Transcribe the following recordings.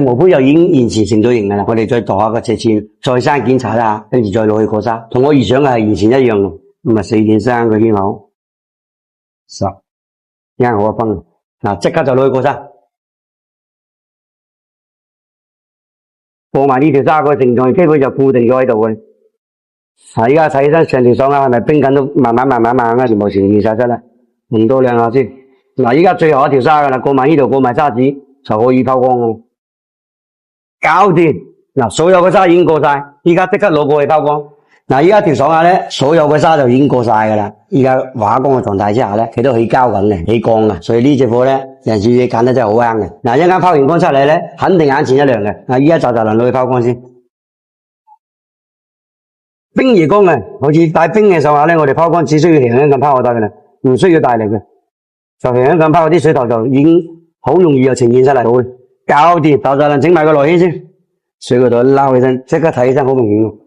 毛坯就已經完全成咗型噶啦，我哋再度下個尺寸，再生檢查啦，跟住再攞去過砂，同我預想嘅係完全一樣嘅。咁啊4.3個圈口，10，啱好一分。嗱，即刻就攞去過砂，過埋呢條砂個形狀，基本就固定咗喺度嘅。嗱，依家睇起身成條爽啊，係咪冰緊都慢慢全部呈現晒出啦？用多兩下先。嗱，依家最後一條砂噶啦，過埋呢度，過埋砂紙就可以拋光咯。搞掂。嗱，所有嘅砂已經過晒，依家即刻攞過去拋光。嗱，依家條爽下咧，所有嘅砂就已經過晒噶啦。依家畫光嘅狀態之下咧，佢都起膠緊嘅，起光嘅，所以呢隻貨咧，人小姐揀得真係好啱嘅。嗱，一陣間拋完光出嚟咧，肯定眼前一亮嘅。嗱，依家就能攞去拋光先。冰移光嘅，好似帶冰嘅時候咧，我哋拋光只需要輕輕咁拋就得嘅啦，唔需要大力嘅，就輕輕咁拋，啲水頭就已經好容易就呈現出嚟到嘅。搞掂，就能整埋個內圈先，水嗰度撈起身，即刻睇起身好明顯喎。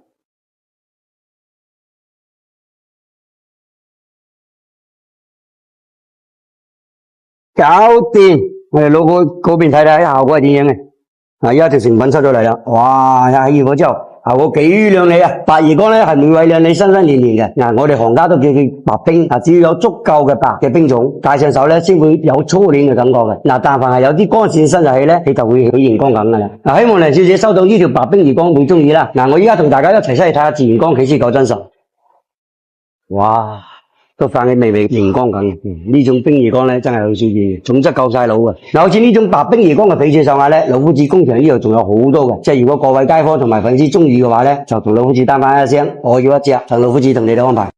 搞掂，我哋攞嗰邊睇睇效果係點樣嘅。嗱，依家條成品出咗嚟啦，哇！起熱火之後，效果幾靚麗啊！白魚缸咧係唔會讓你新黏嘅。嗱，我哋行家都叫佢白冰，只要有足夠嘅白嘅冰種，戴上手咧先會有初戀嘅感覺嘅。嗱，但凡係有啲光線滲入去咧，你就會起熒光咁噶啦。嗱，希望梁小姐收到呢條白冰魚缸會中意啦。嗱，我依家同大家一齊出去睇下自然光幾時夠真實。哇！都泛起微微熒光緊嘅，呢種冰魚缸咧真係好少見，總質夠晒腦嘅。嗱，好似呢種白冰魚缸嘅翡翠上下咧，老夫子工場呢度仲有好多嘅，即係如果各位街坊同埋粉絲中意嘅話咧，就同老夫子單翻一聲，我要一隻，就老夫子同你哋安排。